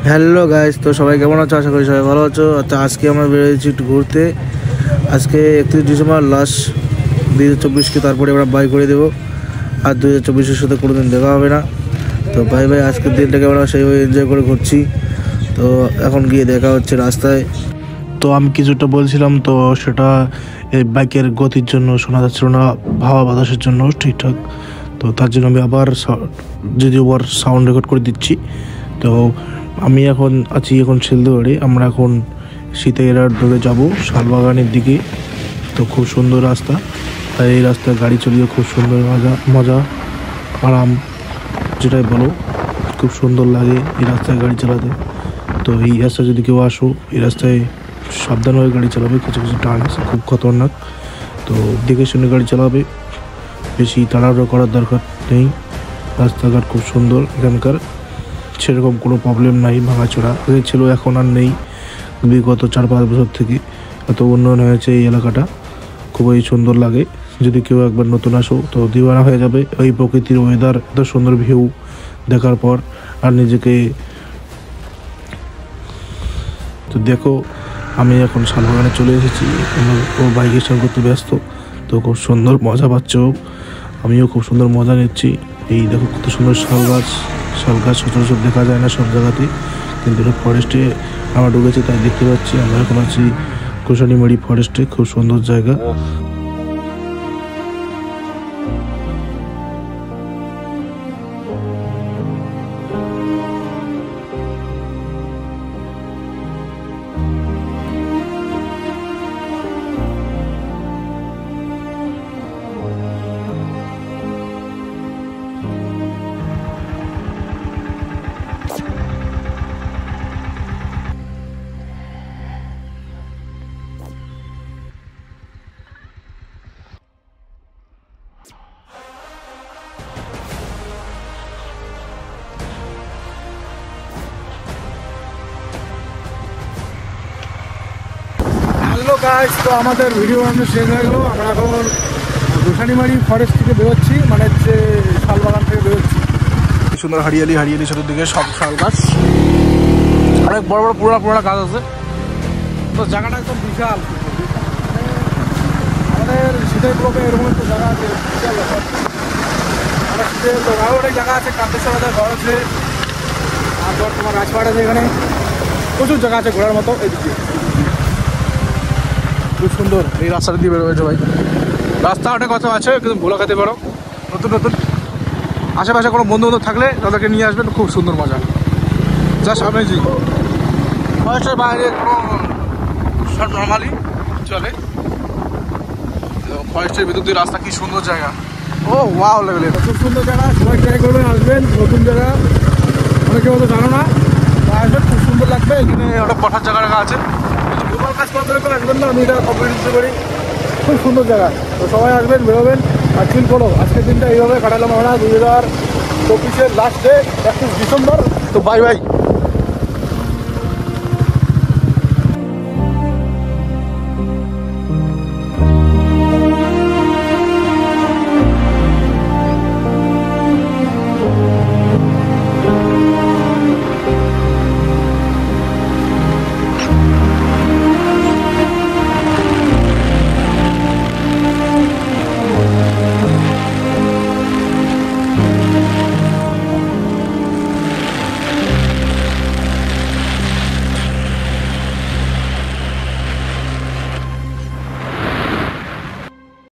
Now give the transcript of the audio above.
Hello guys, তো সবাই কেমন আছো? আশা করি সবাই ভালো আছো। তো আজকে আমরা বেরিয়েছি একটু ঘুরতে। আজকে 31 ডিসেম্বর লাস্ট 2024কে, তারপরে আমরা বাই করে দেবো। আর 2024-এর সাথে কোনোদিন দেখা হবে না। তো ভাই আজকের দিনটাকে আমরা সেইভাবে এনজয় করে ঘুরছি। তো এখন গিয়ে দেখা হচ্ছে রাস্তায়। তো আমি কিছুটা বলছিলাম, তো সেটা এই বাইকের গতির জন্য শোনা যাচ্ছিল না, হাওয়া বাতাসের জন্য ঠিকঠাক। তো তার জন্য আমি আবার যদিও সাউন্ড রেকর্ড করে দিচ্ছি। তো আমি এখন আছি শিলদুয়ারে। আমরা এখন সীতাইড়ার ধরে যাব শালবাগানের দিকে। তো খুব সুন্দর রাস্তা, তাই এই রাস্তায় গাড়ি চালিয়ে খুব সুন্দর মজা আরাম যেটাই বলো, খুব সুন্দর লাগে এই রাস্তায় গাড়ি চালাতে। তো এই রাস্তায় যদি কেউ আসো, এই রাস্তায় সাবধানভাবে গাড়ি চালাবে, কিছু কিছু টার্ন আছে খুব খতরনাক। তো দেখে শুনে গাড়ি চালাবে, বেশি তাড়াহুড়ো করার দরকার নেই। রাস্তাঘাট খুব সুন্দর এখানকার, সেরকম কোনো প্রবলেম নাই। ভাঙাচোরা ছিল, এখন আর নেই। বিগত 4-5 বছর থেকে এত উন্নয়ন হয়েছে এই এলাকাটা, খুবই সুন্দর লাগে। যদি কেউ একবার নতুন আসো তো দিওয়ানা হয়ে যাবে ওই প্রকৃতির ওয়েদার, এত সুন্দর ভিউ দেখার পর। আর নিজেকে তো দেখো, আমি এখন শালবাগানে চলে এসেছি। ও বাইকের সাথে করতে ব্যস্ত, তো খুব সুন্দর মজা পাচ্ছ, আমিও খুব সুন্দর মজা নিচ্ছি। এই দেখো কত সুন্দর শাল গাছ সচরাচর দেখা যায় না সব জায়গাতে, কিন্তু এটা ফরেস্টে আমরা ঢুকেছি তাই দেখতে পাচ্ছি। আমরা এখন আছি কুশানীমারি ফরেস্টে, খুব সুন্দর জায়গা। হ্যালো গাইস, তো আমাদের ভিডিও বানানো শেষ হয়ে গেলো। আমরা এখন গোসানিমারি ফরেস্ট থেকে বেরোচ্ছি, মানে হচ্ছে শালবাগান থেকে বেরোচ্ছি। সুন্দর হারিয়ালি চতুর্দিকে সব শাল গাছ, অনেক বড় বড় পুরোনো গাছ আছে। তো জায়গাটা একদম বিশাল। আমাদের শীতের ব্লকে এরকম একটা জায়গা আছে, বিশাল ব্যাপার। আমরা শীতের ব্লক আরও অনেক জায়গা আছে, কান্তেশ্বর ঘর আছে, তারপর তোমার রাজপাট আছে। এখানে প্রচুর জায়গা আছে ঘোরার মতো। এইদিকে খুব সুন্দর এই রাস্তাটা দিয়ে বেরোয়েছে ভাই। রাস্তা অনেক কথা আছে, কিন্তু ভোলা খেতে পারো। নতুন আশেপাশে কোনো বন্ধু থাকলে তাদেরকে নিয়ে আসবেন, খুব সুন্দর মজা। Just amazing. ফরেস্টের বাইরে কোনো সব নর্মালি চলে, ফরেস্টের ভিতর দিয়ে রাস্তা, কি সুন্দর জায়গা। ও ওয়াও লেভেলে, খুব সুন্দর জায়গা। সবাই ট্রাই করবেন, আসবেন। নতুন জায়গা, অনেকে হয়তো জানো না, আসবেন, খুব সুন্দর লাগবে। এখানে অনেক বসার জায়গা আছে। কাজ করতে আসবেন না, আমি এটা কমপ্লিট দিতে পারি। খুব সুন্দর জায়গা। তো সবাই আসবেন, বেরোবেন আর চিল করো। আজকের দিনটা এইভাবে কাটালাম আমরা 2024-এর লাস্ট ডে 31 ডিসেম্বর। তো বাই বাই।